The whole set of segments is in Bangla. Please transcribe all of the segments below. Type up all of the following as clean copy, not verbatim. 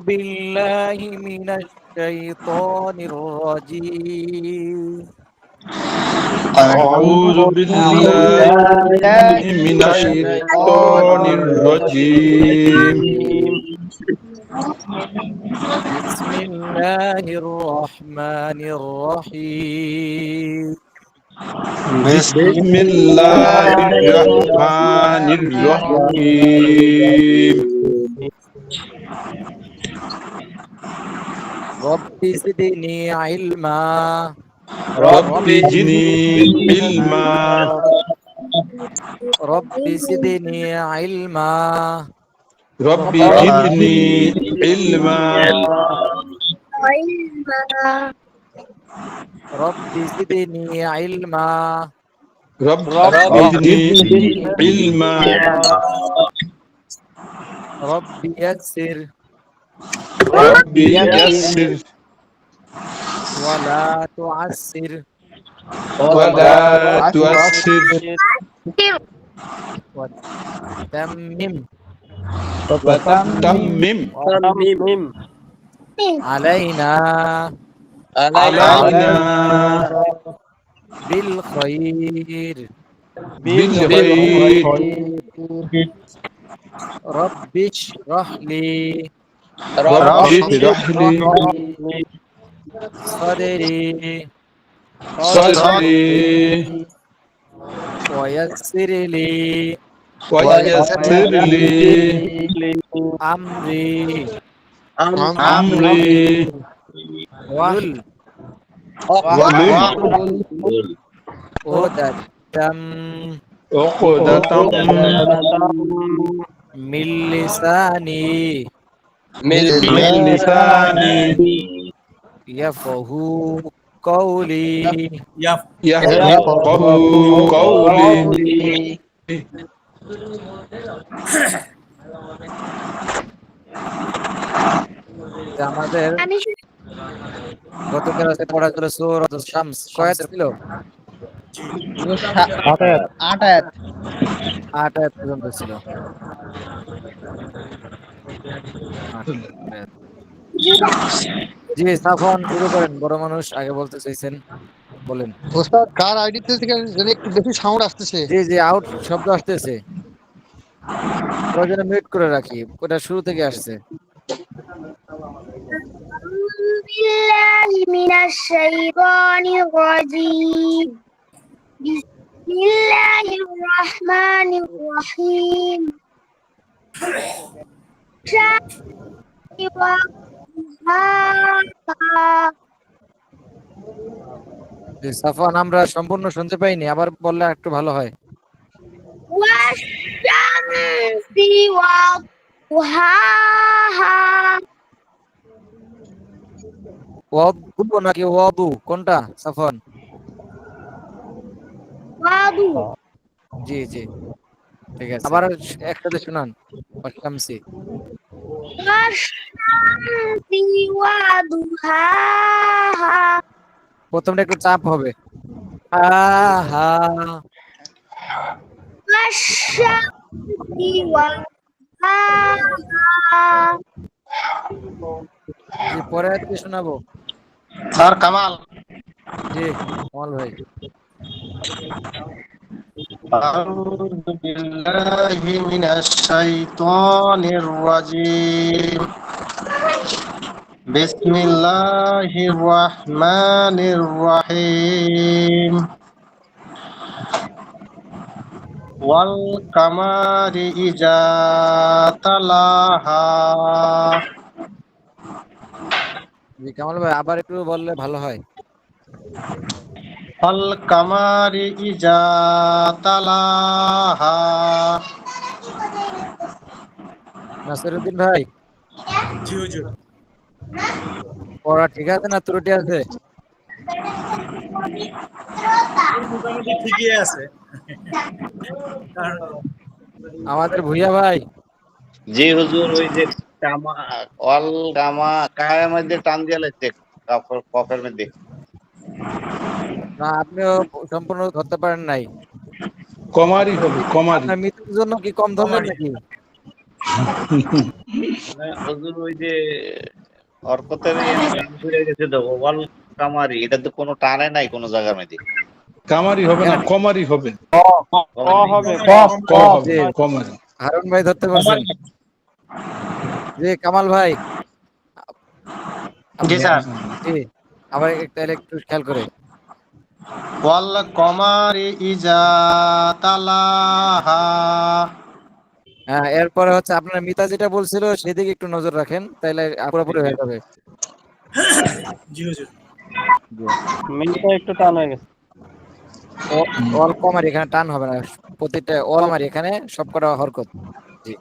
بالله من الشيطان الرجيم أعوذ بالله من الشيطان الرجيم بسم الله الرحمن الرحيم بسم الله الرحمن الرحيم رب زدني علما رب زدني علما رب زدني علما رب زدني علما رب زدني علما رب زدني علما رب يسر رب يسر ولا تعسر ولا تعسر وتمم وتمم علينا علينا بالخير بالخير رب اشرح لي رب اشرح لي صدري صدري ويسر لي ويسر لي أمري أمري واحلل واحلل عقدة عقدة من لساني من لساني يفقه قولي يفقه قولي আমাদের গত ক্লাসে পড়া ছিল সূরা শামস কয়টা ছিল 8 আয়াত 8 আয়াত পর্যন্ত ছিল 8 আয়াত। জি সাফন শুরু করেন, বড় মানুষ আগে বলতে চাইছেন, বলেন। ওস্তাদ কার আইডি থেকে যদি একটু বেশি সাউন্ড আসতেছে। জি জি আউট শব্দ আসতেছে, প্রয়োজনে মিউট করে রাখি, ওটা শুরু থেকে আসছে। بالله من الشيطان الرجيم بسم الله الرحمن الرحيم জি সাফন আমরা সম্পূর্ণ শুনতে পাইনি, আবার বললে একটু ভালো হয়। والشمس وضحاها ওয়াদু নাকি ওয়াদু কোনটা সাফন? وضو জি জি ঠিক আছে, আবার একসাথে শুনান। শামসি والشمس وضحاها প্রথমটা একটু চাপ হবে। আহা والشمس وضحاها জি পরে আজকে শোনাবো। স্যার কামাল জি কামাল ভাই। أعوذ بالله من الشيطان الرجيم بسم الله الرحمن الرحيم والقمر إذا تلاها জি কামাল ভাই আবার একটু বললে ভালো হয়। والقمر إذا تلاها নাসিরউদ্দিন ভাই জি হুজুর, পড়া ঠিক আছে না ত্রুটি আছে? মোটামুটি ঠিকই আছে। কারণ আমাদের ভুইয়া ভাই জি হুজুর, ওই যে কামা অল কামা কায়ের মধ্যে টান দিয়ে লাগছে কফের মধ্যে। না আপনিও সম্পূর্ণ ধরতে পারেন নাই। কমারি হবে কমারি আপনার মৃত্যুর জন্য কি কম ধরলেন নাকি? হুজুর ওই যে হরকতের টান পড়ে গেছে তো ওয়াল কামারি, এটা তো কোনো টানে নাই কোনো জায়গার মধ্যে। কামারি হবে না, কমারি হবে। ক হবে, জি, কমারি। হারুন ভাই ধরতে পারছেন? জি কামাল ভাই, জি স্যার। জি আবার তাহলে একটু খেয়াল করে। ওয়াল কমারি ইজা তালাহা। হ্যাঁ, এরপরে হচ্ছে আপনার মিতা যেটা বলছিল সেদিকে একটু নজর রাখেন, তাইলে পুরোপুরি হয়ে যাবে। জি হুজুর। অল কমারি, এখানে টান হবে না, প্রতিটা অল কমারি, এখানে সবকটা হরকত। জি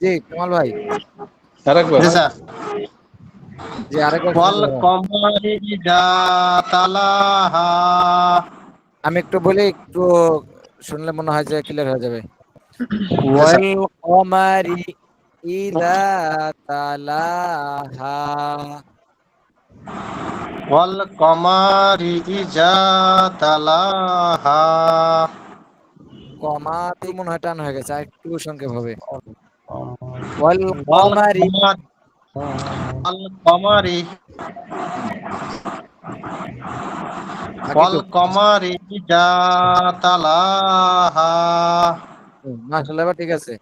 জি কামাল ভাই, আরেকবার। জি স্যার। জি আরেকবার ওয়াল শুনতে হবে। কমারি ইজা তালাহা। আমি একটু বলি, একটু শুনলে মনে হয় যে ক্লিয়ার হয়ে যাবে। জি স্যার। ওয়াল কমারি ইযা তালাহা। ওয়াল কমারি ইজা তালাহা। কমাতে মনে হয় টান হয়ে গেছে, আর একটু সংক্ষেপ হবে। ওয়াল ওয়াল কমারি। কমারি ওয়াল কমারি বাকি ওয়াল তো কমারি ইজা তালাহা। মাশাআল্লাহ, এবার ঠিক আছে।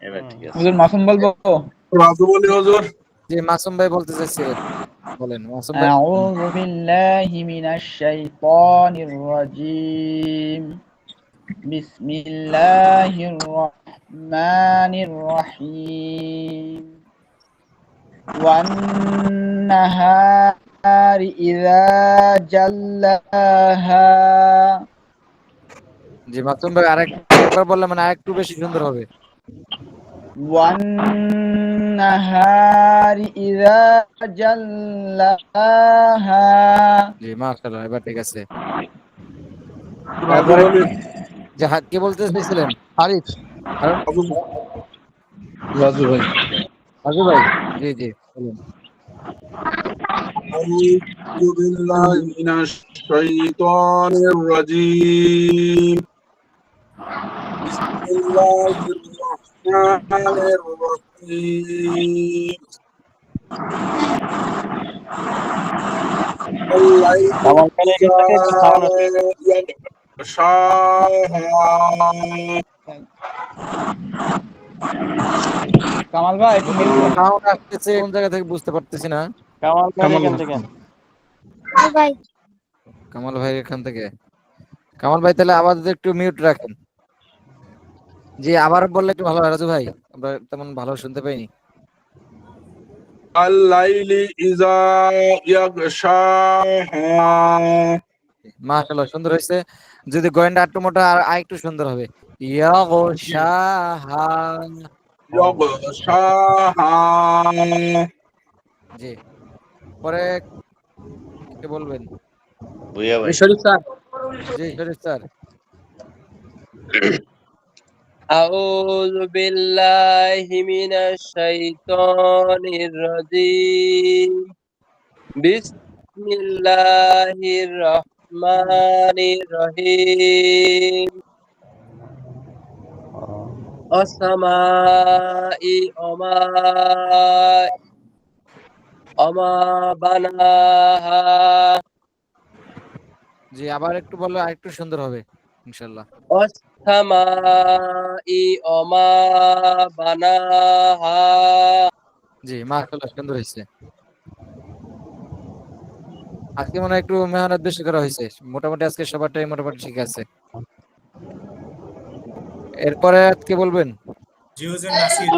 এবার ঠিক আছে। হুজুর মাসুম বলবো। রাজু বলি হুজুর। যে মাসুম ভাই বলতে চাইছিলেন, বলেন মাসুম ভাই। أعوذ بالله من الشيطان الرجيم بسم الله الرحمن الرحيم والنهار إذا جلاها যে মাসুম ভাই আরেকবার বললে মানে আরেকটু বেশি সুন্দর হবে। والنهار إذا جلاها জি মাশাআল্লাহ, এবার ঠিক আছে। রাজু এরপরে বলি। যে কে বলতে চাইছিলেন? আরিফ। কারণ রাজু ভাই। রাজু ভাই, জি জি বলুন। أعوذ بالله من الشيطان الرجيم. بسم الله الرحمن الرحيم. والليل إذا يغشاها. কামাল ভাই একটু মিউট দেন। সাউন্ড আসতেছে কোন জায়গা থেকে বুঝতে পারতেছি না। কামাল ভাই কামাল ভাই এখান থেকে। কামাল ভাই তাহলে আবার একটু মিউট রাখেন। জি আবার বললে একটু ভালো হয় রাজু ভাই, আমরা তেমন ভালো শুনতে পাইনি। الليل إذا يغشاها. মাশাআল্লাহ, সুন্দর হয়েছে। যদি গোয়েন্দা একটু মোটা আর একটু সুন্দর হবে। ইয়াগশাহা। يغشاها. জি পরে কে বলবেন? বুঝা ভাই। শরীফ স্যার। জি শরীফ স্যার। أعوذ بالله من الشيطان الرجيم بسم الله الرحمن الرحيم السماء وما بناها জি আবার একটু বললে আরেকটু সুন্দর হবে ইনশাআল্লাহ। والسماء وما بناها জি মাশাআল্লাহ, সুন্দর হয়েছে। আজকে মনে হয় একটু মেহনত বেশি করা হয়েছে, মোটামুটি আজকে সবারটাই মোটামুটি ঠিক আছে। এরপরে কে বলবেন? জি হুজুর, নাসির।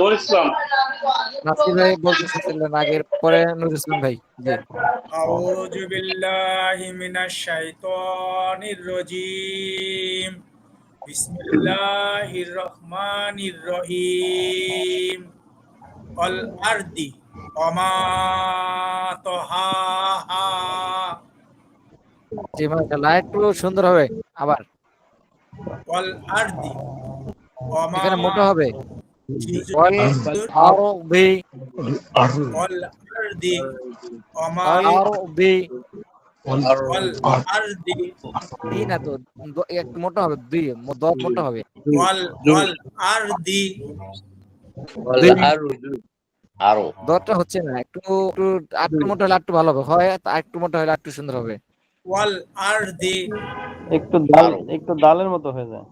নাসির ভাই বলতে চাইছিলেন আগের, পরে নুরুল ইসলাম ভাই। জি আউযু বিল্লাহি মিনাশ শাইতানির রাজীম। বিসমিল্লাহির রহমানির রহিম। আল আরদি ওমা তাহাহা। জি মাশাআল্লাহ, একটু সুন্দর হবে আবার। ওয়াল আরদি ওমা। এখানে মোটা হবে। জি ওয়াল হুজুর। আরদি ওয়াল আরদি ওমা আরদি ওয়াল আরদি দি না তো, একটু মোটা হবে, দুই দত মোটা হবে। ওয়াল আরদি ওয়াল আরদু আরো দতটা হচ্ছে না, একটু একটু একটু মোটা হলে একটু ভালো হবে, হয় একটু মোটা হলে একটু সুন্দর হবে। ওয়াল আরদি আরো একটু দালের মতো হয়ে যায়।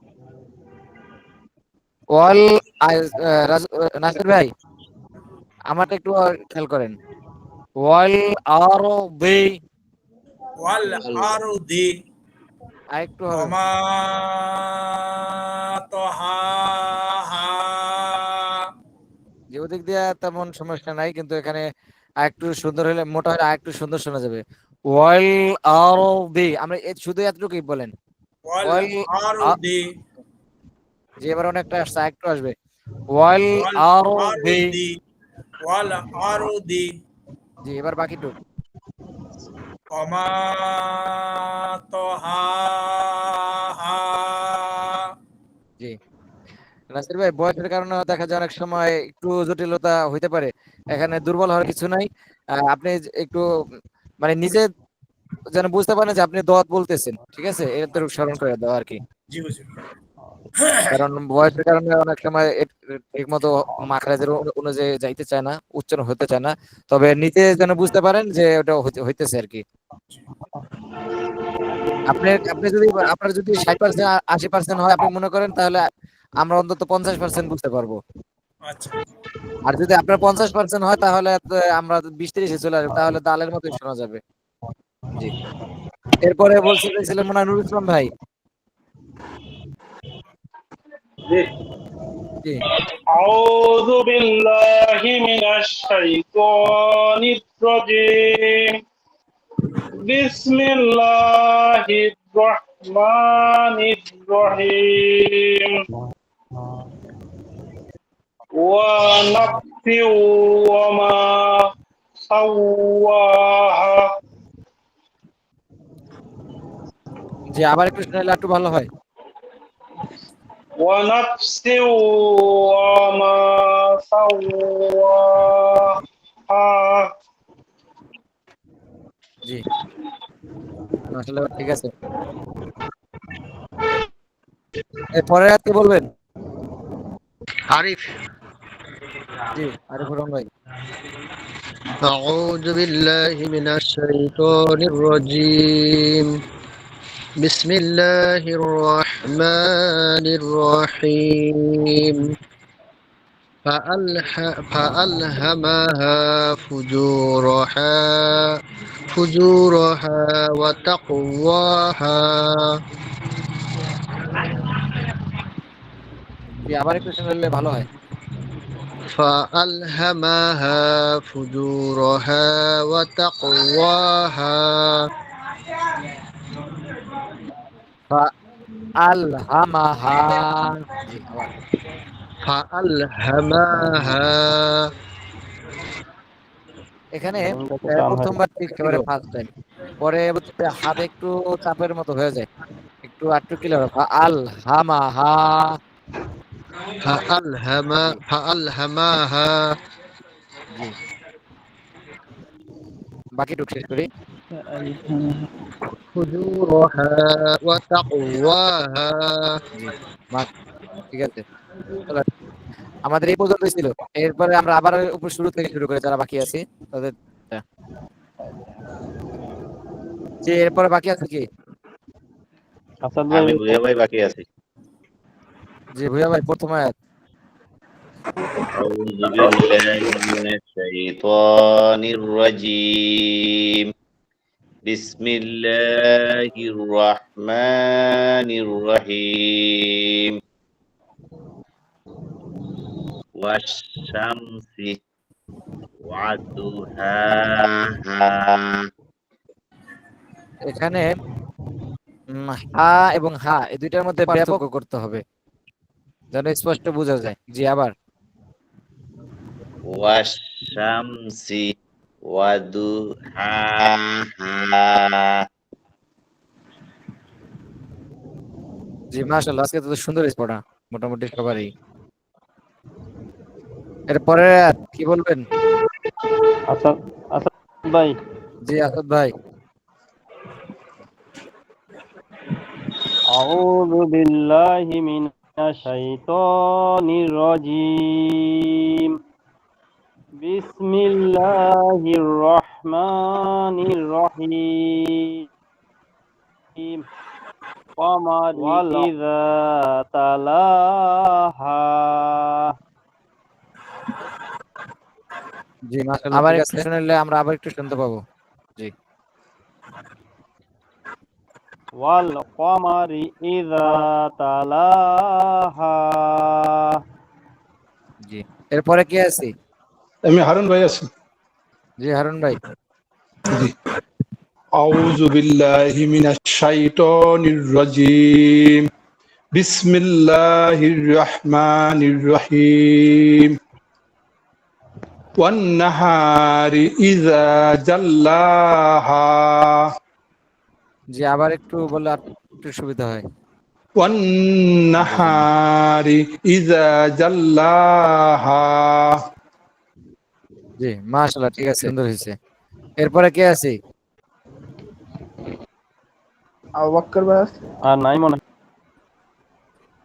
ওয়াল নাসির ভাই আমারটা একটু খেয়াল করেন। ওয়াল আরদি ওয়াল আরদি আরেকটু হবে। ওমা তাহাহা যে ওদিক দিয়ে তেমন সমস্যা নাই, কিন্তু এখানে আরেকটু সুন্দর হলে, মোটা হলে আরেকটু সুন্দর শোনা যাবে। ওয়াল আরদি, আমরা শুধু এতটুকুই বলেন। ওয়াল ওয়াল আরদি যে এবার অনেকটা আসছে, আরেকটু আসবে। ওয়াল ওয়াল আরদি, আরদি ওয়াল আরদি জি এবার বাকিটুক। ওমা তাহাহা জি নাসির ভাই, বয়সের কারণে দেখা যায় অনেক সময় একটু জটিলতা হইতে পারে, এখানে দুর্বল হওয়ার কিছু নাই। আপনি একটু মানে নিজে যেন বুঝতে পারেন যে আপনি দোয়াত বলতেছেন, ঠিক আছে, এটা তো স্মরণ করে দাও আর কি। জি হুজুর। কারণ বয়সের কারণে অনেক সময় ঠিক মতো মাখরাজের অনুযায়ী যাইতে চায় না, উচ্চারণ হতে চায় না, তবে নিজে যেন বুঝতে পারেন যে ওটা হইতেছে আর কি। আপনি আপনি যদি আপনার যদি 60% 80% হয় আপনি মনে করেন, তাহলে আমরা অন্তত 50% বুঝতে পারবো। আচ্ছা আর যদি আপনার 50% হয় তাহলে তো আমরা 20-30-এ চলে আসবো, তাহলে দালের মতোই শোনা যাবে। জি এরপরে বলছিলেন মনে হয় নুরুল ইসলাম ভাই। জি আউযু বিল্লাহি মিনাশ শাইতানির রাজীম বিসমিল্লাহির রহমানির রহিম ওয়া নাফসি ওয়া মা সাওয়াহা জি আবার একটু শুনাইলে একটু ভালো হয়। ونفس وما سواها জি আসলে ঠিক আছে। এরপরে আর কি বলবেন? আরিফ জি আরিফুর রহমান ভাই। أعوذ بالله من الشيطان الرجيم بسم الله الرحمن الرحيم فألهمها فجورها وتقواها জি আবার একটু শুনাইলে ভালো হয়। فألهمها فجورها وتقواها আলহামাহা, জি আবার فألهمها এখানে প্রথমবার ঠিক একেবারে ফার্স্ট টাইম, পরে হাতে একটু চাপের মতো হয়ে যায়, একটু আটটু ক্লিয়ার আলহামাহা। فألهمها জি বাকিটুক শেষ করি। فجورها وتقواها জি ঠিক আছে, চলো, আমাদের এই পর্যন্তই ছিল। এরপরে আমরা আবার উপর শুরু থেকে শুরু করে যারা বাকি আছি তাদের। যে এরপরে বাকি আছে কি? আমি ভুয়া ভাই বাকি আছি। জি ভুয়া ভাই প্রথম আয়াত। আউযু বিল্লাহি মিনাশ শাইতানির রাজীম বিসমিল্লাহির রহমানির রহিম ওয়াশ-শামসি ওয়া-দুহাহা। এখানে হা এবং হা এই দুইটার মধ্যে পার্থক্য করতে হবে যেন স্পষ্ট বোঝা যায়। জি আবার ওয়াশ-শামসি ওয়া-দুহাহা। জি মাশাআল্লাহ, আজকে তো সুন্দর পড়া মোটামুটি সবারই। এরপরে কি বলবেন? আচ্ছা ভাই, জি আসাদ ভাই। أعوذ بالله من الشيطان الرجيم بسم الله الرحمن الرحيم قمر إذا تلاها জি মাশাআল্লাহ, আবার একটু শুনলে আমরা আবার একটু শুনতে পাবো। জি والقمر إذا تلاها জি, এরপরে কি আছে? আমি হারুন ভাই আছি। জি হারুন ভাই। জি। আউযু বিল্লাহি মিনাশ শাইতানির রাজীম। বিসমিল্লাহির রহমানির রহিম। ওয়ান নাহারি ইযা জাল্লাহা। জি আবার একটু বললে আর একটু সুবিধা হয়। ওয়ান নাহারি ইযা জাল্লাহা। জি মাশাআল্লাহ, ঠিক আছে, সুন্দর হয়েছে। এরপরে কে আছে? আবু বকর ভাই আছে? আর নাই মনে হয়।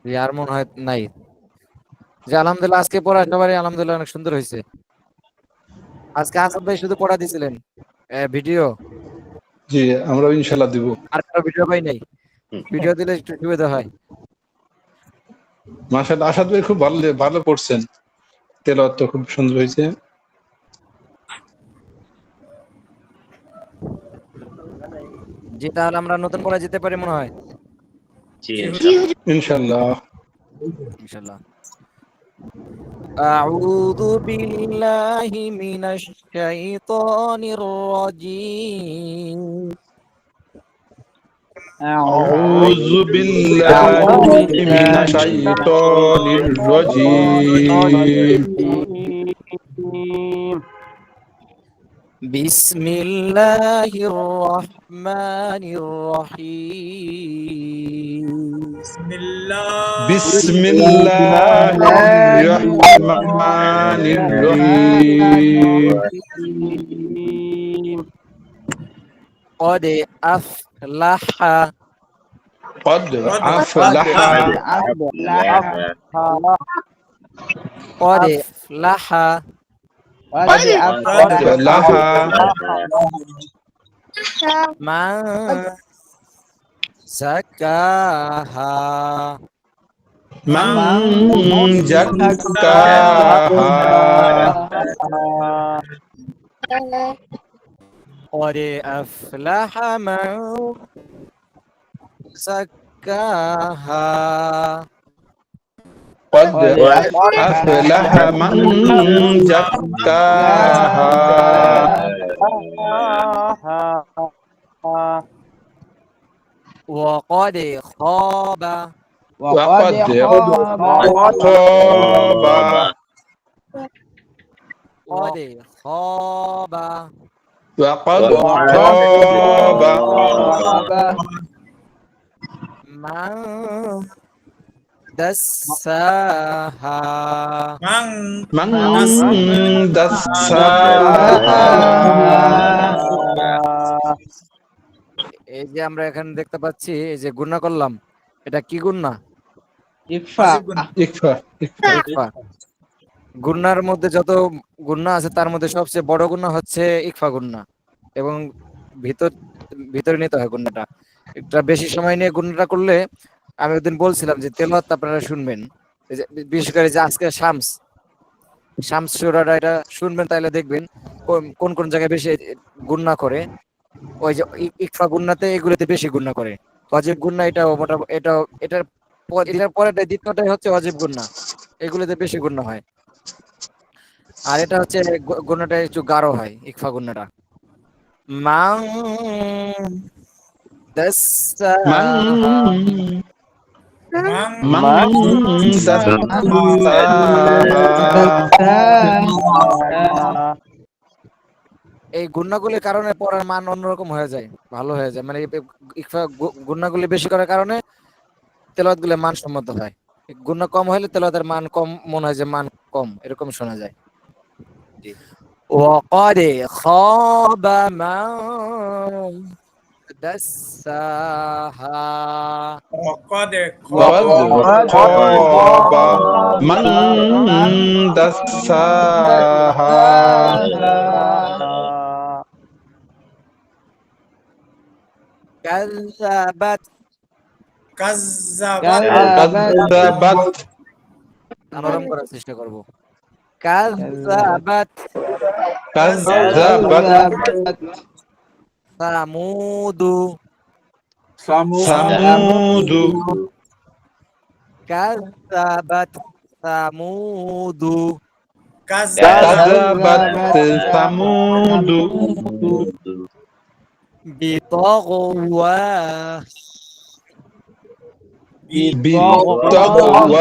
জি আর মনে হয় নাই। জি আলহামদুলিল্লাহ, আজকে পড়া সবারই আলহামদুলিল্লাহ অনেক সুন্দর হয়েছে। আজকে আসাদ ভাই শুধু পড়া দিছিলেন ভিডিও, জি আমরা ইনশাআল্লাহ দিব। আর কারো ভিডিও পাই নাই। ভিডিও দিলে একটু সুবিধা হয়। মাশাআল্লাহ, আসাদ ভাই খুব ভালো ভালো পড়ছেন, তেলাওয়াত খুব সুন্দর হয়েছে। জি তাহলে আমরা নতুন পড়া যেতে পারি মনে হয়। জি ইনশাআল্লাহ। ইনশাআল্লাহ। أعوذ بالله من الشيطان الرجيم أعوذ بالله من الشيطان الرجيم. بسم الله الرحمن الرحيم بسم الله بسم الله الرحمن الرحيم. قد أفلح قد أفلح قد أفلح قد أفلح من زكاها من زكاها. قد أفلح من زكاها قد أفلح من زكاها. وقد خاب وقد خاب قد خاب وقد خاب من دساها من من دساها. এই যে আমরা এখানে দেখতে পাচ্ছি, এই যে গুণা করলাম, এটা কি গুণা? ইকফা ইকফা ইকফা. ইকফা। গুণার মধ্যে যত গুণা আছে তার মধ্যে সবচেয়ে বড় গুণা হচ্ছে ইকফা গুণা, এবং ভিতরে নিতে হয় গুণাটা। এটা বেশি সময় নিয়ে গুণাটা করলে, আমি একদিন বলছিলাম যে তেলাওয়াত আপনারা শুনবেন, এই যে বিশেষ করে যে আজকে শামস সূরাটা এটা শুনবেন, তাহলে দেখবেন কোন কোন জায়গায় বেশি গুণা করে। ওই যে ইকফা গুণাতে এগুলোতে বেশি গুণা করে। ওয়াজিব গুণা এটা মোটামুটি এটার পরেটা দ্বিতীয়টাই হচ্ছে ওয়াজিব গুণা, এগুলোতে বেশি গুণা হয়। আর এটা হচ্ছে গুণাটা একটু গাঢ় হয়, ইকফা গুণাটা। মাং দাসাহা من دساها. এই গুণাগুলির কারণে পড়ার মান অন্যরকম হয়ে যায়, ভালো হয়ে যায়। মানে ইকফা গুণাগুলি বেশি করার কারণে তেলাওয়াত গুলো মানসম্মত হয়। গুণা কম হলে তেলাওয়াতের মান কম মনে হয়, যে মান কম এরকম শোনা যায়। وقد خاب من দাসাহা وقد وقد خاب من دساها কাযাবাত كذبت كذبت নরম করার চেষ্টা করব কাযাবাত كذبت সামুদু ثمود কাযাবাত সামুদু كذبت ثمود বিতগওয়া بطغواها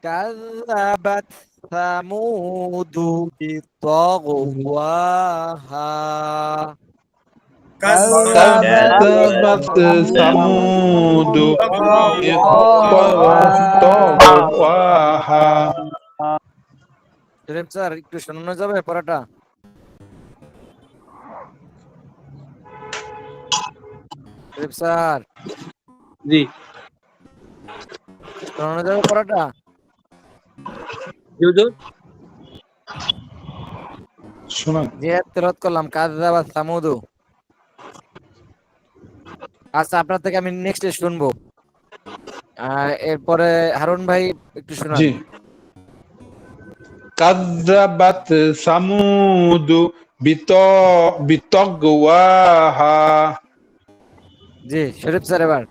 كذبت ثمود بطغواها كذبت ثمود بطغواها শরীফ স্যার একটু শোনানো যাবে পড়াটা? শরীফ স্যার জি শোনানো যাবে পড়াটা? হুজুর শোনা যে তেলাওয়াত করলাম কাযাবাত সামুদু। আচ্ছা আপনার থেকে আমি নেক্সট শুনবো। এরপরে হারুন ভাই একটু শোনান। জি كذبت ثمود بطغواها জি শরীফ স্যার এবার।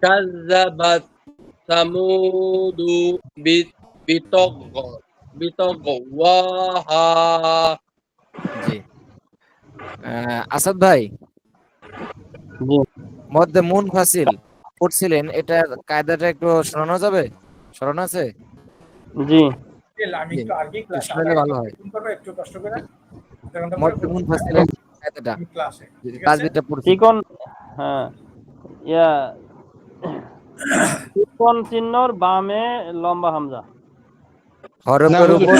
كذبت ثمود بطغواها জি আসাদ ভাই জি মধ্যে মুনফাসিল পড়ছিলেন, এটা কায়দাটা একটু শোনানো যাবে? স্মরণ আছে? জি আমি একটু আগে ক্লাস শুনলে ভালো হয়। একটু কষ্ট করে মধ্যে মুনফাসিলের কায়দাটা ক্লাসে তাজবিদটা পড়ছি। চিকন হ্যাঁ ইয়া চিকন চিহ্নর বামে লম্বা হামজা। না হরফের হুজুর, উপর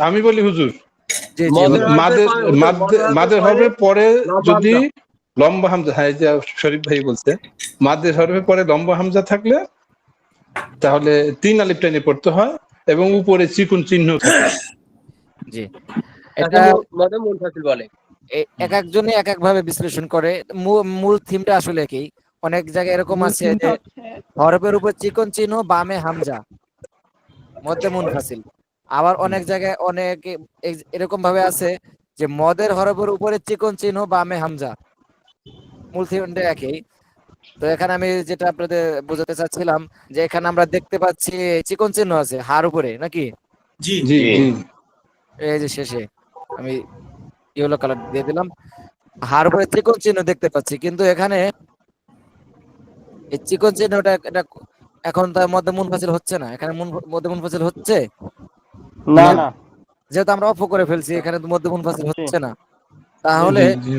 আমি বলি হুজুর, জি জি বলুন। মাদের হবে পরে যদি লম্বা হামজা, হ্যাঁ এই যে শরীফ ভাই বলছে, মাদের হরফে পরে লম্বা হামজা থাকলে তাহলে 3 আলিফ টেনে পড়তে হয় এবং উপরে চিকন চিহ্ন থাকে। জি এটা এটা মধ্যে মুনফাসিল বলে। এক একজনই এক এক ভাবে বিশ্লেষণ করে। মূল থিমটা আসলে কি, অনেক জায়গায় এরকম আছে যে হরফের উপর চিকন চিহ্ন বামে হামজা মধ্যে মুনফাসিল। আবার অনেক জায়গায় অনেক এরকম ভাবে আছে যে মদের হরফের উপরে চিকন চিহ্ন বামে হামজা, মূল থিমটা একই। তো এখানে আমি যেটা আপনাদের বোঝাতে চাচ্ছিলাম যে এখানে আমরা দেখতে পাচ্ছি চিকন চিহ্ন আছে হার উপরে নাকি, জি জি জি এই যে শেষে আমি ইয়েলো কালার দিয়ে দিলাম, হার উপরে চিকন চিহ্ন দেখতে পাচ্ছি। কিন্তু এখানে এই চিকন চিহ্নটা এটা এখন তার মধ্যে মুনফাসিল হচ্ছে না, এখানে মধ্যে মুনফাসিল হচ্ছে না না যেহেতু আমরা অফ করে ফেলছি, এখানে তো মধ্যে মুনফাসিল হচ্ছে না। তাহলে জি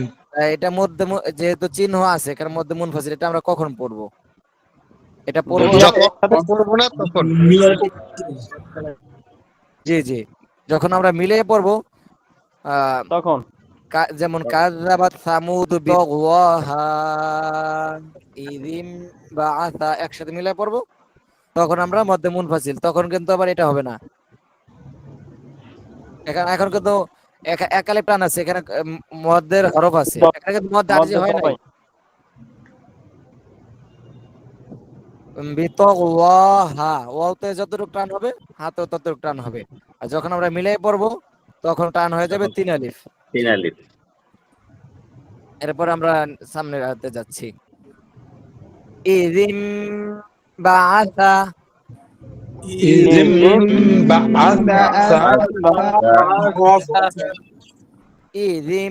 এটা মধ্যে যেহেতু চিহ্ন আছে এখানে মধ্যে মুনফাসিল, এটা আমরা কখন পড়বো? এটা পড়বো যখন পড়বো না তখন। জি জি যখন আমরা মিলিয়ে পড়বো, তখন যেমন কাযাবাত সামুদ বিতগওয়াহা ইযিম বাআসা একসাথে মিলিয়ে পড়বো, তখন আমরা মধ্যে মুনফাসিল, তখন কিন্তু আবার এটা হবে না। এখন কিন্তু এক আলিফ টান আছে, এখানে মধ্যের হরফ আছে, এখানে কিন্তু মধ্য আরজি হয় নাই। বিতগওয়াহা ওয়াওতে যতটুকু টান হবে হাতেও ততটুকু টান হবে, আর যখন আমরা মিলিয়ে পড়বো তখন টান হয়ে যাবে 3 আলিফ। 3 আলিফ। এরপর আমরা সামনের আয়াতে যাচ্ছি। ইযিম বাআসা ইযিম বাআসা ইযিম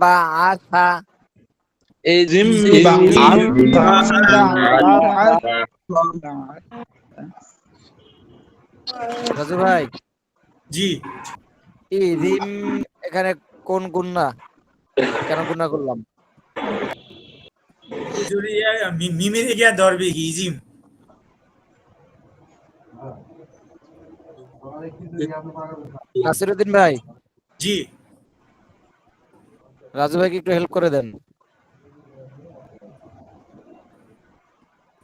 বাআসা ইযিম বাআসা রাজু ভাই জি ইযিম এখানে কোন গুণনা, কেন গুণনা করলাম? জুরিয়া মিমিরে গিয়া ধরবে কি ইজিম নাসিরউদ্দিন ভাই জি রাজু ভাইকে একটু হেল্প করে দেন।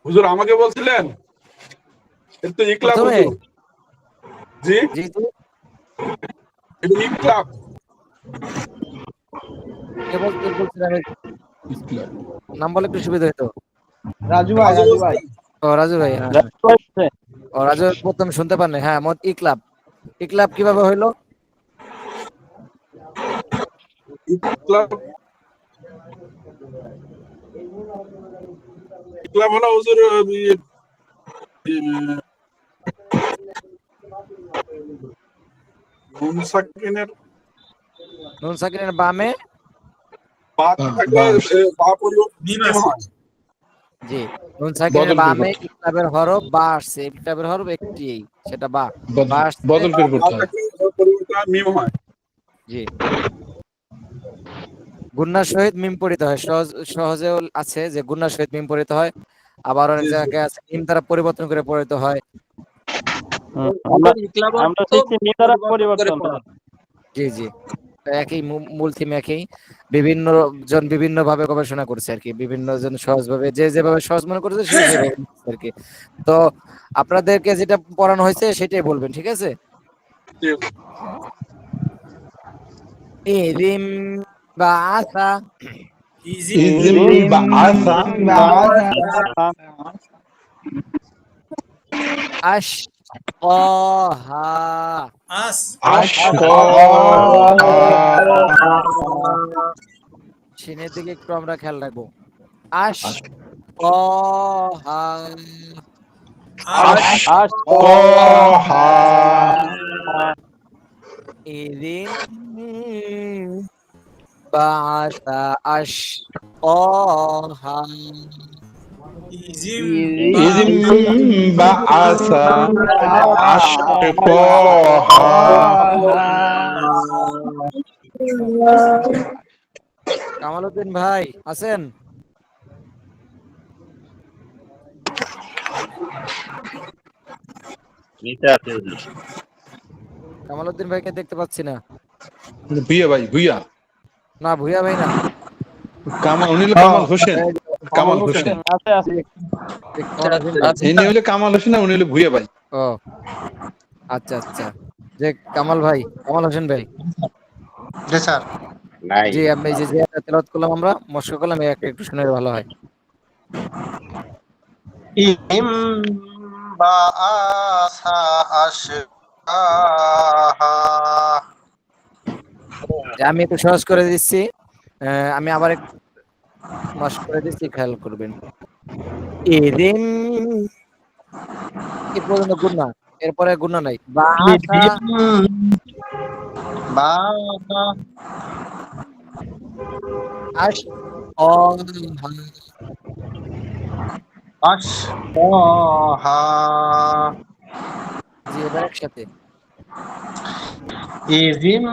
হুজুর আমাকে বলছিলেন এটা ইকলাব প্রথমে হুজুর। জি জি জি এটা ইকলাব। কে বলছেন? আমি নাম বলে একটু সুবিধা হতো। রাজু ভাই, রাজু ভাই। ও রাজু ভাই, হ্যাঁ হ্যাঁ। ও রাজু প্রথম শুনতে পারেন, হ্যাঁ মত ইকলাব। ইকলাব কিভাবে হইলো? ইকলাব ইকলাব হলো হুজুর নুন সাকিনের নুন সাকিনের বামে বা থাকলে বা মিম মিম আছে। হয়। জি, নুন সাকিনের বদল করে বামে পড়তে ইকলাবের হরফ বা আসছে। ইকলাবের হরফ একটি, সেটা বা। বা আসছে। বদল করে বা পড়তে হয়। থাকলে ওর পরিবর্তে মিম হয়। জি, গুন্নার সহিত মিম পড়িতে হয়। সহজেও আছে যে গুন্নার সহিত মিম পড়িতে হয়, আবার অনেক জি জি জায়গায় আছে মিম দ্বারা পরিবর্তন করে পড়িতে হয়। আমরা ইকলাব আমরা অর্থ শিখছি মিম দ্বারা পরিবর্তন করে পরিবর্তন। পড়া। জি জি, তো একই মূল থিম একই। বিভিন্ন জন বিভিন্ন ভাবে গবেষণা করছে আর কি, বিভিন্ন জন সহজ ভাবে, যে যেভাবে সহজ মনে করেছে সে সেভাবে লিখছে আর কি। তো আপনাদেরকে যেটা পড়ানো হয়েছে সেটাই বলবেন, ঠিক আছে? জি। ইদিম বাআসা ইজি ইজিম বাআসা আশকাহা। আস আশকাহা সিনের দিকে একটু আমরা খেয়াল রাখবো। আশকাহা। আশকাহা ইদিম বাআসা আশকাহা। ইজিম ইজিম বাআসা আশকাহা কামালউদ্দিন ভাই আছেন? নিতে আছে হুজুর। কামালউদ্দিন ভাইকে দেখতে পাচ্ছি না। ভুইয়া ভাই, ভুইয়া। না, ভুইয়া ভাই না। কামাল, উনি হলো কামাল হোসেন। কামাল হোসেন। আছে আছে। ইনি হলে কামাল হোসেন আর উনি হলো ভুইয়া ভাই। ও আচ্ছা আচ্ছা, যে কামাল ভাই, কামাল হোসেন ভাই। জি স্যার। নাই জি, আমি যে তেলাওয়াত করলাম, আমরা মশক করলাম, এই একটা একটু শুনে ভালো হয়। ইম বাআসা আশকাহা। যে আমি একটু সহজ করে দিচ্ছি, আমি আবার একটু মশক করে দিচ্ছি, খেয়াল করবেন। ইদিম, এই পর্যন্ত গুণনা, এরপরে গুণনা নাই। বাআসা বাআসা আশকাহা। আশকাহা। জি, এবার একসাথে। ইজিম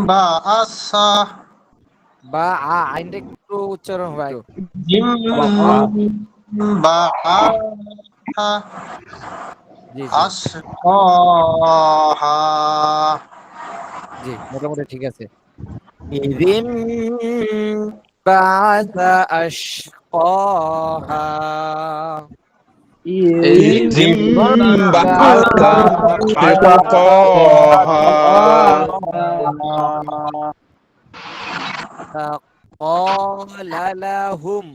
বাআসা বা আইনটা একটু উচ্চারণ হয়। ইম বাআসা জি জি আশকাহা। জি, মোটামুটি ঠিক আছে। ইদিম বাআসা আশকাহা। ইজিম বাআসা আশকাহা فقال لهم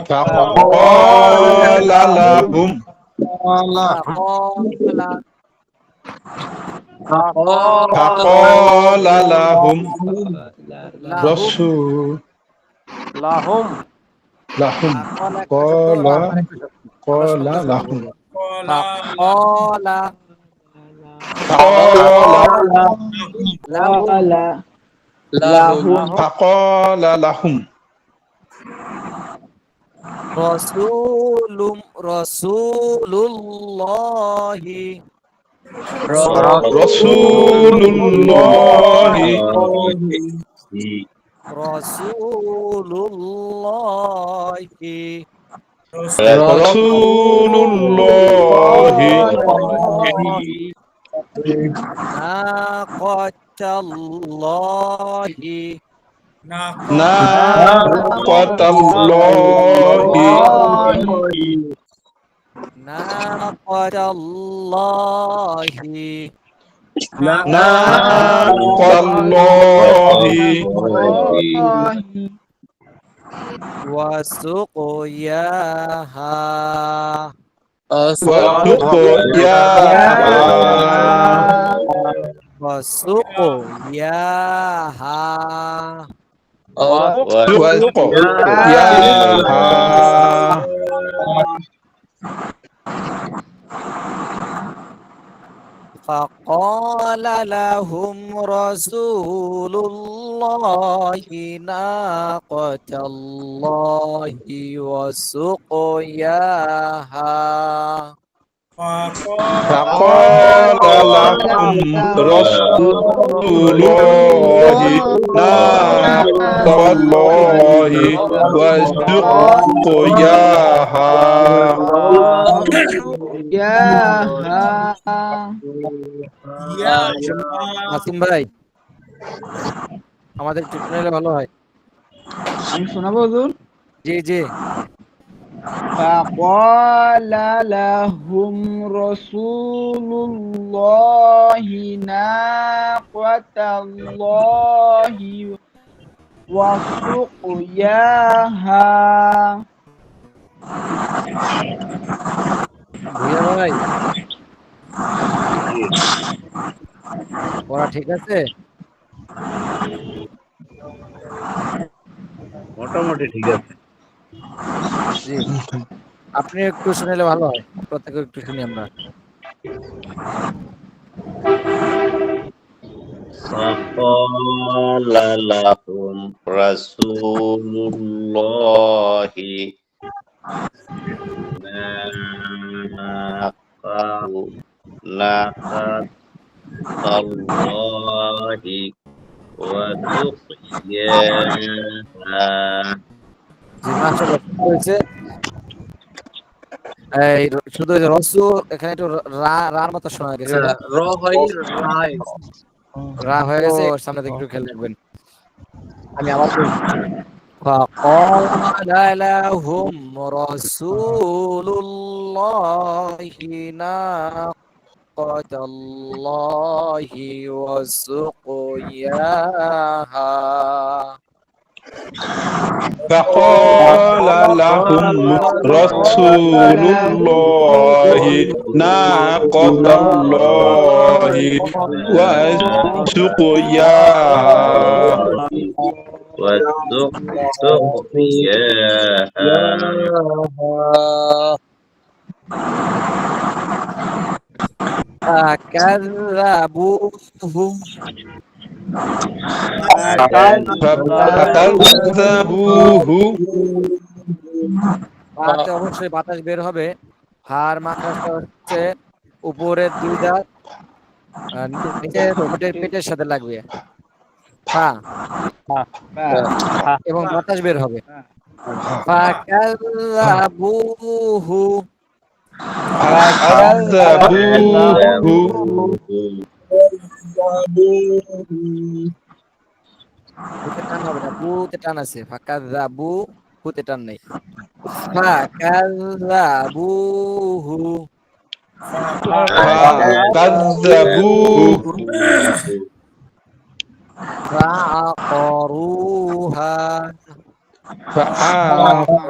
فقال لهم فقال لهم رسول লাহুম لهم قال لهم فقال لهم رسول الله رسول الله رسول الله رسول الله ناقة নাকাতাল্লাহি নাকাতাল্লাহি নাকাতাল্লাহি নাকাতাল্লাহি ওয়াসুকয়াহা وسقياها وسقياها فقال لهم رسول الله ناقة الله وسقياها فقال لهم رسول الله ناقة الله وسقياها মাসুম ভাই আমাদের একটু শুনলে ভালো হয়। আমি শোনাবো হুজুর। জি জি فقال لهم رسول الله ناقة الله وسقياها ভুইয়া ভাই পড়া ঠিক আছে? মোটামুটি ঠিক আছে। জি আপনি একটু শুনলে ভালো হয়, প্রত্যেকে একটু শুনি আমরা। فقال لهم رسول الله ناقة الله وسقياها জি মাশাআল্লাহ হয়েছে। এই শুধু রসু এখানে একটু রার মতো শোনা গেছে, র হয়নি রায় রা হয়ে গেছে, ওর সামনে থেকে একটু খেয়াল রাখবেন। আমি আবার বলছি فقال لهم رسول الله ناقة الله وسقياها فقال لهم رسول الله ناقة الله وسقياها فكذبوه فكذبوه তাতে অবশ্যই বাতাস বের হবে। হার মাথাটা হচ্ছে উপরের দুই দাঁত নিচে পেটের সাথে লাগবে, হ্যাঁ এবং বাতাস বের হবে। ফাকাযাবুহু বুতে টান হবে না, বুতে টান আছে। ফাকাযাবু বুতে টান নাই। ফাকাযাবুহু فكذبوه فعقروها فعقروها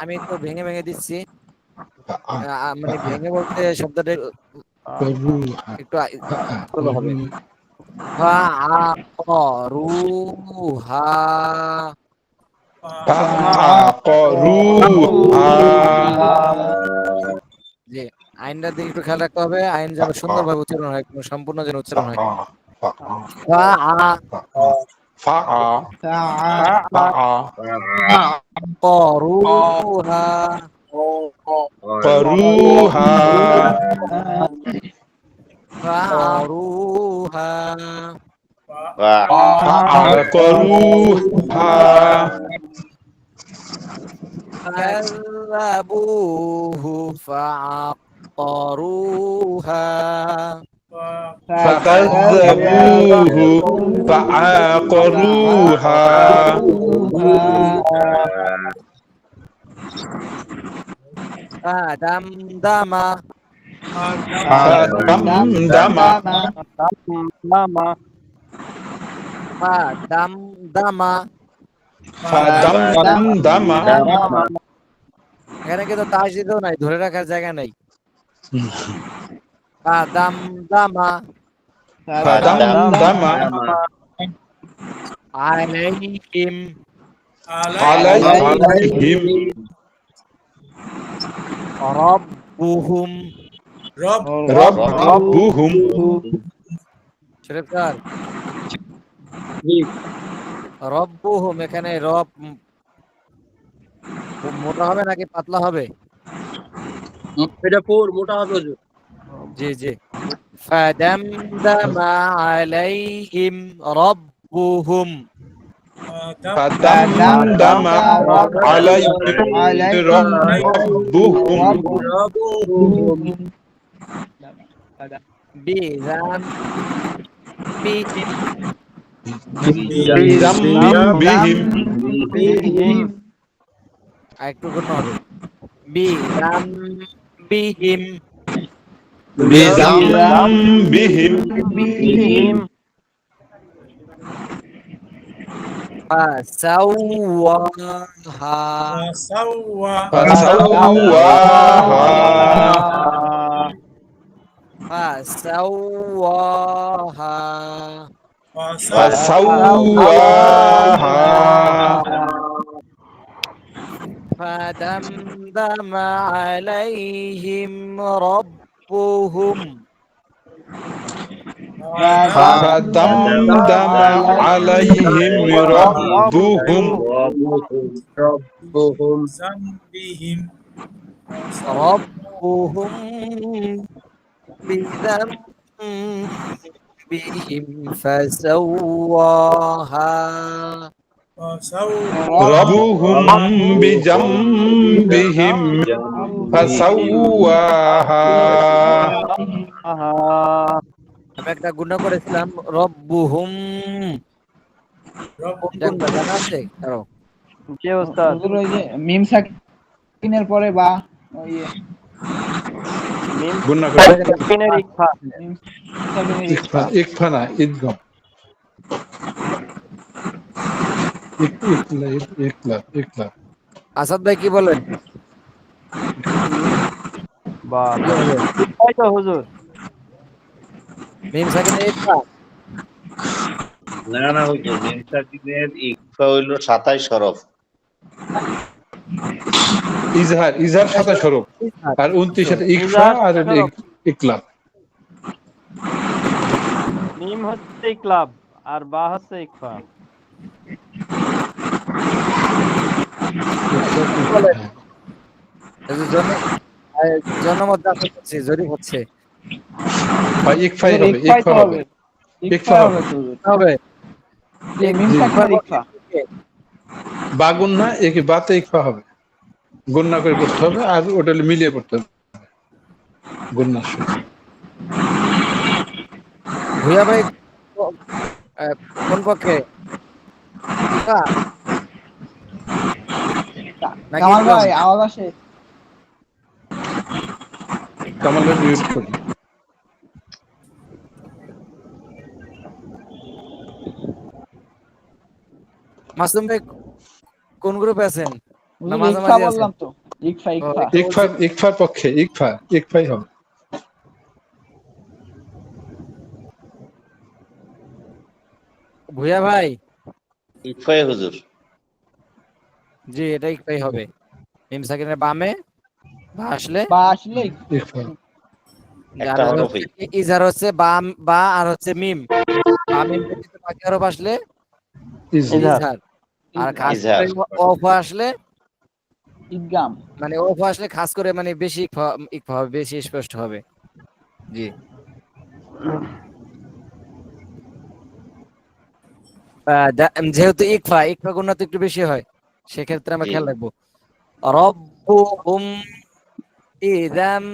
আমি তো ভেঙে ভেঙে দিচ্ছি, মানে ভেঙে বলতে শব্দটা একটু ভালো হবে। فعقروها জি আইনটার দিকে একটু খেয়াল রাখতে হবে, আইন যেন সুন্দরভাবে উচ্চারণ হয়, সম্পূর্ণ যেন উচ্চারণ হয়। فعقروها فعقروها كذبوه فعقروها فكذبوه فعقروها فدمدم فدمدم لما فدمدم فدمدم এখানে কিন্তু তাসদিদও নাই, ধরে রাখার জায়গা নাই। فدمدم فدمدم عليهم عليهم ربهم ربهم শরীফ স্যার, রব্বুহুম এখানে রব মোটা হবে নাকি পাতলা হবে? এটা পুর মোটা হবে হুজুর। জি জি। فدمدم عليهم ربهم فدمدم عليهم ربهم بذنبهم بذنبهم একটু করতে হবে। بذنبهم بذنبهم فسواها فسواها فسواها فدمدم عليهم ربهم فدمدم عليهم ربهم ربهم بذنبهم فسواها ربهم بجنبهم فسواها আমি একটা গুণা করেছিলাম রব্বুহুম, কোনটা জানা আছে কারো? জি ওস্তাদ। হুজুর ওই যে মিম সাকিনের পরে বা ওই মিম গুণা করে সাকিনের ইকফা। মিম সাকিনের ইকফা ইকফা না ইদগম ইকলা ইকলা আসাদ ভাই কি বলেন? বাহ ইকফাই তো হুজুর। মিম সাকিনের ইকফা? না না হুজুর, মিম সাকিনের ইকফা হইল 27 হরফ। ইজহার 27 হরফ আর 29 এর ইকফা আর ইকলাব। মিম হচ্ছে ইকলাব আর বা হচ্ছে ইকফা। জনমত যাচাই করছি, জরিপ হচ্ছে। ইকফাই হবে ইকফাই তো ইকফা হবে হবে। ইকফা হবে তো হুজুর। হবে এই মিম সাকিনের ইকফা। বা গুন্না একে বাতে ইকফা হবে, গুন্না করে পড়তে হবে আর ওটা মিলিয়ে পড়তে হবে গুন্নার সাথে। ভুয়া ভাই কোন পক্ষে? ইকফা নাকি কামাল ইকরাম? ভাই আওয়াজ আসে? কামালের মিউট করি। মাসুম ভাই কোন গ্রুপে আছেন? না হুজুর ইকফা মাঝামাঝি আছেন? বললাম তো। ইকফা ইকফা। ইকফার পক্ষে ইকফাই হবে। ভুয়া ভাই ইকফাই হুজুর। জি এটা ইকফাই হবে। মিম সাকিনের বামে বা আসলে বা আসলে ইকফা একটা হরফই। ইজার হচ্ছে বাম বা আর হচ্ছে মিম, বা মিম ব্যতীত বাকি হরফ আসলে ইজহার ইজহার, আর খাস ইজহার। করে অফ আসলে ইদগাম। মানে অফ আসলে খাস করে মানে বেশি ইকফা হবে, বেশি স্পষ্ট হবে। জি যেহেতু ইকফা গুণা তো একটু বেশি হয়, সেক্ষেত্রে আমরা জি। খেয়াল রাখবো রব্বুহুম ইযাম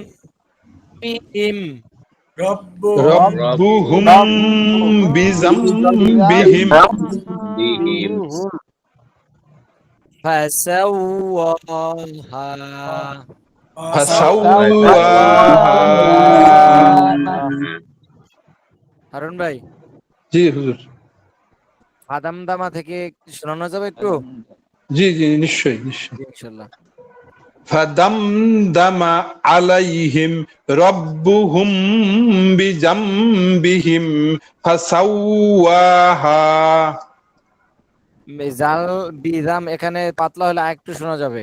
বিহিম রব্বুহুম বিজামবিহিম বিহিম ফাসাওয়াহা ফাসাওয়াহা। হারুন ভাই, জি হুজুর, ফাদামদামা থেকে শোনানো যাবে একটু? জি জি, নিশ্চয়ই নিশ্চয়ই। জি, ইনশাল্লাহ। ফাদামদামা আলাইহিম রব্বুহুম বিজামবিহিম ফাসাওয়াহা। জাল বিজাম এখানে পাতলা হলে আরেকটু শোনা যাবে।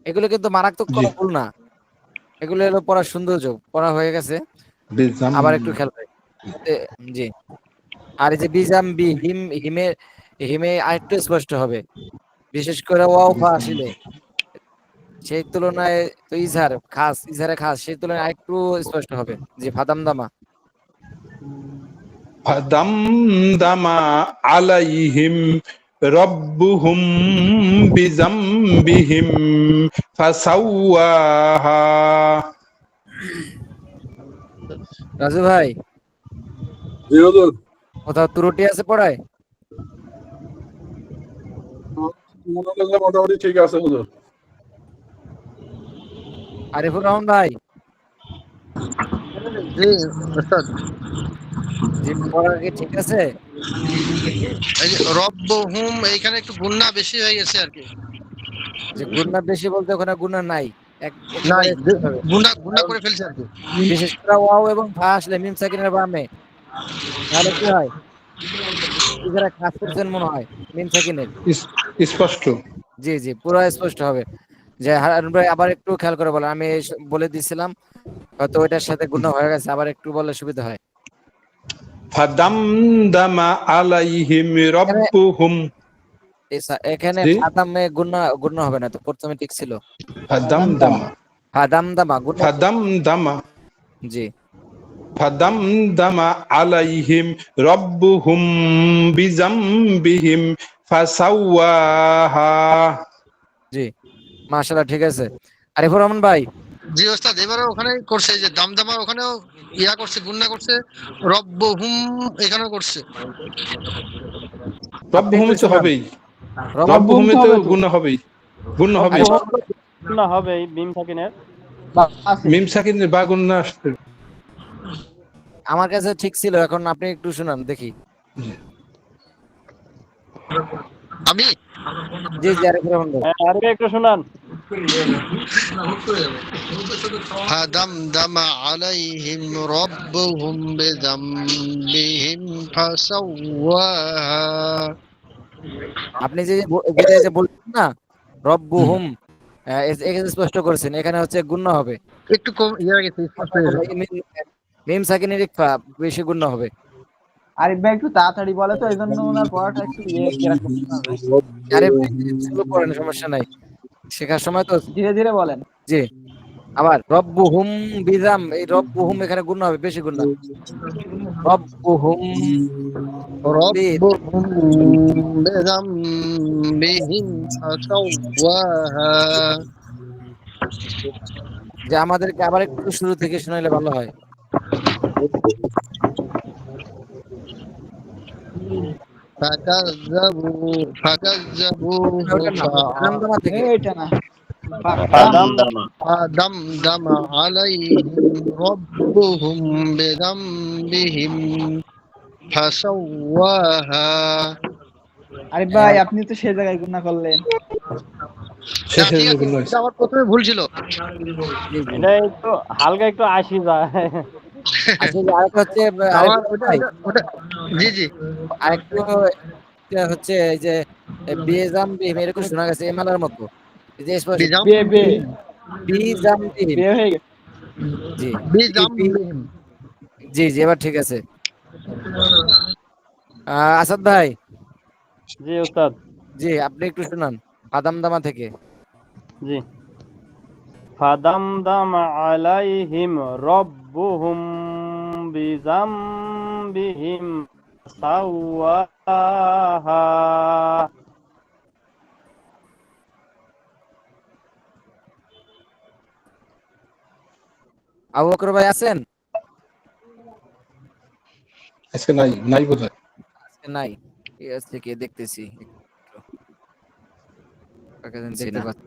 এগুলো কিন্তু মারাত্মক জি, কোনো ভুল না, এগুলো হলো পড়ার সৌন্দর্য। পড়া হয়ে গেছে, বিজাম। আবার একটু খেয়াল করে। জি। আর এই যে বিজাম বি হিম, হিমে হিমে আরেকটু স্পষ্ট হবে, বিশেষ করে ওয়াও ফা আসলে সেই তুলনায় তো ইজহারে খাস সেই তুলনায় আরেকটু স্পষ্ট হবে। জি, ফাদামদামা। ফাদামদামা আলাইহিম রব্বুহুম বিজামবিহিম ফাসাওয়াহা। রাজু ভাই, জি হুজুর, কোথাও ত্রুটি আছে পড়ায়? মনে হলো যে মোটামুটি ঠিক আছে হুজুর। আরিফুর রহমান ভাই, জি ওস্তাদ, জি পড়া কি ঠিক আছে? এই যে রব্বহুম এইখানে একটু গুন্না বেশি হয়ে গেছে আর কি। যে গুণা বেশি বলতে ওখানে গুণা নাই, নাই, একেবারে স্পষ্ট হবে। গুন্না গুন্না কারণ করে ফেলছে আর কি। বিশেষ করে ওয়াও এবং ফা আসলে মিম সাকিনের বামে, তাহলে কি হয়? ইজারা খাস করছেন মনে হয় মিম সাকিনের। স্পষ্ট। জি জি, পুরো স্পষ্ট হবে। যে হারুন ভাই আবার একটু খেয়াল করে বলেন, আমি বলে দিছিলাম, হয়তো ওইটার সাথে গুণ হয়ে গেছে, আবার একটু বললে সুবিধা হয়। ফাদামদামা আলাইহিম এখানে রব্বুহুম। এখানে জি, ফাদামে গুণ হবে না, তো প্রথমে ঠিক ছিল। ফাদামদামা ফাদামদামা গুণ। ফাদামদামা জি ফাদামদামা আলাইহিম রব্বুহুম বিজামবিহিম ফাসাওয়াহা। জি, মাশাআল্লাহ, ঠিক আছে। আরিফুর রহমান ভাই, জি ওস্তাদ, এবারে ওখানে করছে যে দামদামা, ওখানেও ইয়া করছে, গুন্না করছে। রব্বহুম এখানেও করছে। আপনি একটু রব্বুহুমে তো শোনান। হবেই, রব্বুহুম রব্বুহুমে তো তো হবে তো। গুণ হবেই, গুণ হবেই। আরিফুর না হবে মিম সাকিনের। বা আছে। মিম সাকিনের বা গুণ না আসতে। আমার কাছে ঠিক ছিল, এখন আপনি একটু শোনান দেখি। আমি জি জি, আরিফুর রহমান ভাই। হ্যাঁ, আরে একটু শোনান। ফাদামদামা আলাইহিম রব্বুহুম বিযামবিহিম ফাসাওয়াহা। আপনি যেটা যে বলছেন না, রব্বুহুম, এখানে স্পষ্ট করেছেন, এখানে হচ্ছে গুণ হবে। একটু কম ইয়া গেছে, স্পষ্ট হয়ে গেছে। মিম সাকিনের ইকফা বেশি গুণ হবে। আরিফ ভাই একটু তাড়াতাড়ি বলে তো, এই জন্য ওনার পড়াটা একটু কিরকম হবে। আরে স্লো করেন, সমস্যা নাই, শেখার সময় তো। ধীরে ধীরে বলেন। জি, আবার রব্বুহুম বিজাম, এই রব্বুহুম এখানে গুণ হবে, বেশি গুণ না। রব্বুহুম রব্বুহুম বিযামবিহিম ফাসাওয়াহা। যে আমাদেরকে আবার একটু শুরু থেকে শোনাইলে ভালো হয়। ফাকাজ্জাবুহু ওটা না, ফাদামদামা থেকে। এটা না, ফাদাম ফাদামদামা আলাইহিম রব্বুহুম বিযামবিহিম ফাসাওয়াহা। আরিফ ভাই আপনি তো সেই জায়গায় গুণা করলেন। শেষে ঠিক আছে, গুণ হয়েছে। এটা আমার প্রথমে ভুল ছিল। জি জি। এটা একটু হালকা একটু আসি যায়। আসলে আরেকটা হচ্ছে আমার আরেকটা ওটা ভাই, ওটা ওটা জি জি। আরেকটু এটা হচ্ছে এই যে বিজাম বিহিম এরকম শোনা গেছে এমালার মতো, এই যে স্পষ্ট বে বে বিজামবিহিম বিজাম বিহিম। বে হয়ে গেছে। জি বিজামবিহিম। জি জি, এবার ঠিক আছে। আসাদ ভাই, জি উস্তাদ। জি আপনি একটু শোনান ফাদামদামা থেকে। জি, ফাদামদাম আলাইহিম রব্বুহুম বিযামবিহিম সাওয়াহা। আবু বকর ভাই আছেন? আজকে নাই বোধহয়। আজকে নাই, ঠিক আছে, কে দেখতেছি কাকে যেন দেখতে পাচ্ছি।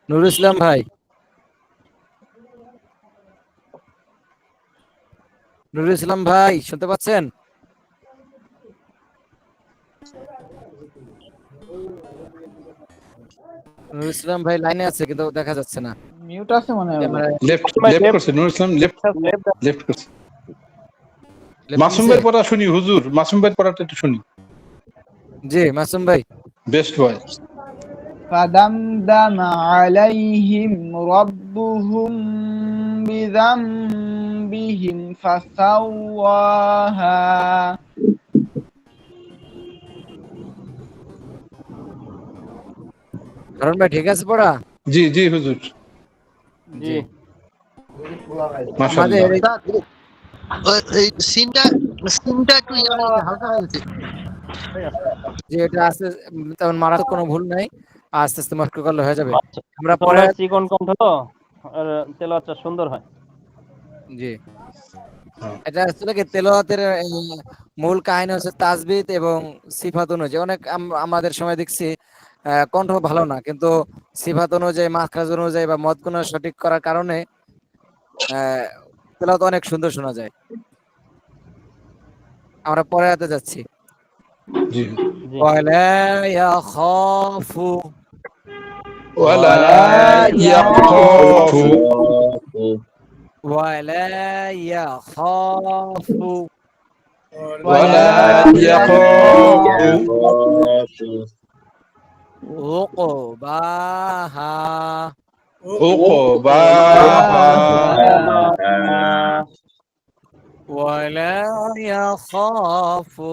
নুরুল ইসলাম ভাই, নুরুল ইসলাম ভাই শুনতে পাচ্ছেন? নুরুল ইসলাম ভাই লাইনে আছে কিন্তু দেখা যাচ্ছে না। মিউট আছে মনে হয়। ক্যামেরায় লেফট করছে নুরুল ইসলাম, লেফট করছে। মাসুম দিছে? ভাইয়ের পড়া শুনি হুজুর, মাসুম ভাইয়ের পড়াটা একটু শুনি। জি মাসুম ভাই। Best boy. فدمدم عليهم ربهم بذنبهم فسواها কারণ ভাই ঠিক আছে পড়া? জি হুজুর, জি। মাশাআল্লাহ। এই সিনটা একটু হালকা হয়ে গেছে। যে এটা আছে তেমন মারাত্মক কোনো ভুল নাই, আস্তে আস্তে মস্ক করলে হয়ে যাবে। আমরা পরে পরে চিকন কণ্ঠ তো, আর তেলাওয়াতটা সুন্দর হয়। জি, এটা আসলে কি তেলাওয়াতের মূল কাহিনী হচ্ছে তাসবিহ এবং সিফাত অনুযায়ী। অনেক আমাদের সময় দেখছি কণ্ঠ ভালো না, কিন্তু সিফাত অনুযায়ী, মাখরাজ অনুযায়ী বা মদগুণ সঠিক করার কারণে তেলাওয়াত অনেক সুন্দর শোনা যায়। আমরা পরে আয়াতে যাচ্ছি। জি। ওয়ালা ইয়াখাফু ওয়ালা ইয়াখাফু ওয়ালা ইয়াখাফু ওয়ালা ইয়াখাফু উকুবাহা উকুবাহা ওয়ালা ইয়াখাফু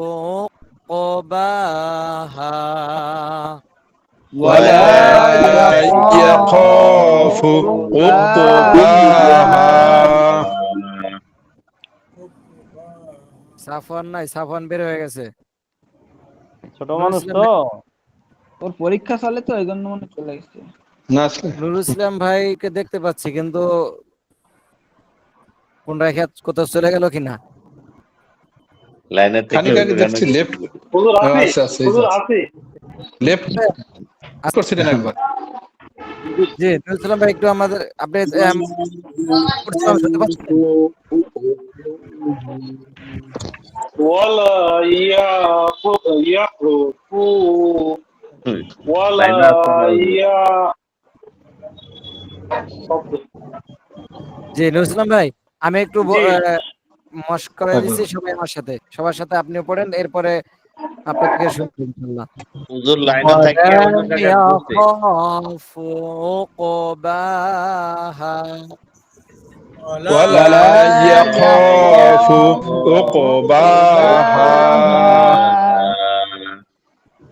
উকুবাহা ওয়ালা ইয়াখাফু উকুবাহা। সাফওয়ান নাই, সাফওয়ান বের হয়ে গেছে। ছোট মানুষ তো, ওর পরীক্ষা চলে তো এই জন্য মনে চলে গেছে। না নুরুল ইসলাম ভাইকে দেখতে পাচ্ছি কিন্তু কোন রেখা কোথাও চলে গেল কিনা। লাইনের থেকে খানিক আগে দেখছি লেফট। আচ্ছা লেফট করছিলেন একবার। জি নুরুল ইসলাম ভাই একটু আমাদের আপনি শুনতে পাচ্ছেন? ওয়ালা ইয়াখফু ওয়ালা ইয়া। জি নুরুল ইসলাম ভাই, আমি একটু মস্ক করে দিচ্ছি সবার সাথে আপনিও পড়েন, এরপরে আপনার থেকে শুনবো ইনশাআল্লাহ। হুজুর লাইনে থেকে অন্য জায়গায় বসে। ইয়াখাফু উকুবাহা ওয়ালা ইয়াখাফু উকুবাহা।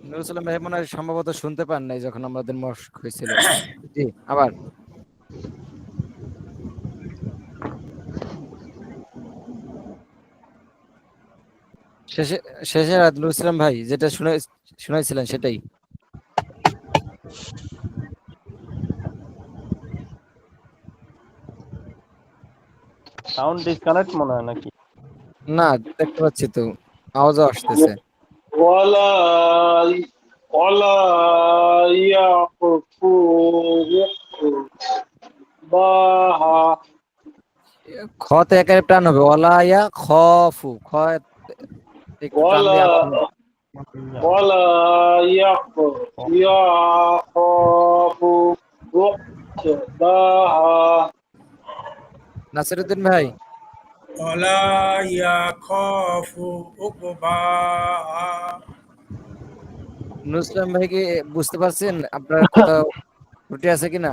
নুরুল ইসলাম ভাই মনে হয় সম্ভবত শুনতে পান নাই যখন আমাদের মস্ক হয়েছিল। জি আবার শেষে নুরুল ইসলাম ভাই যেটা শুনাইছিলেন সেটাই। সাউন্ড ডিসকানেক্ট মনে হয় নাকি? না দেখতে পাচ্ছি তো, আওয়াজও আসতেছে। ওয়ালা ইয়াখফু উকুবাহা। খতে একেবারে টান হবে, ওয়ালা ইয়া খফু, খ একটু টান দিয়ে ওয়ালা ইয়াখফু উকুবাহা। নাসিরউদ্দিন ভাই, ওয়ালা ইয়াখাফু উকবাহা। নুরুল ইসলাম ভাই কি বুঝতে পারছেন আপনার কোথাও ত্রুটি আছে কিনা?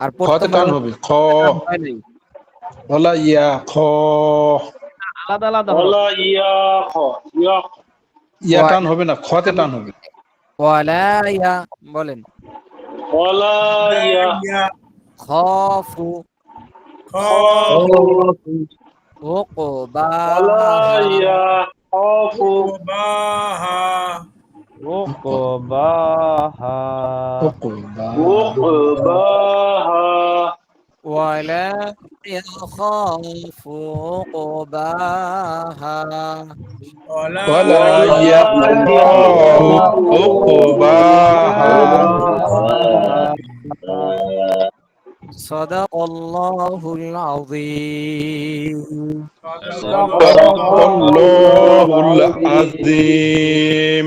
আর খতে টান হবে, খ ওয়ালা ইয়াখ আলাদা আলাদা ওয়ালা ইয়া টান হবে না, খতে টান হবে। ওয়ালা ইয়া বলেন। ولا يخاف يخاف عقباها ولا يخاف عقباها عقباها عقباها ولا يخاف عقباها ولا يخاف عقباها صدق الله العظيم صدق الله العظيم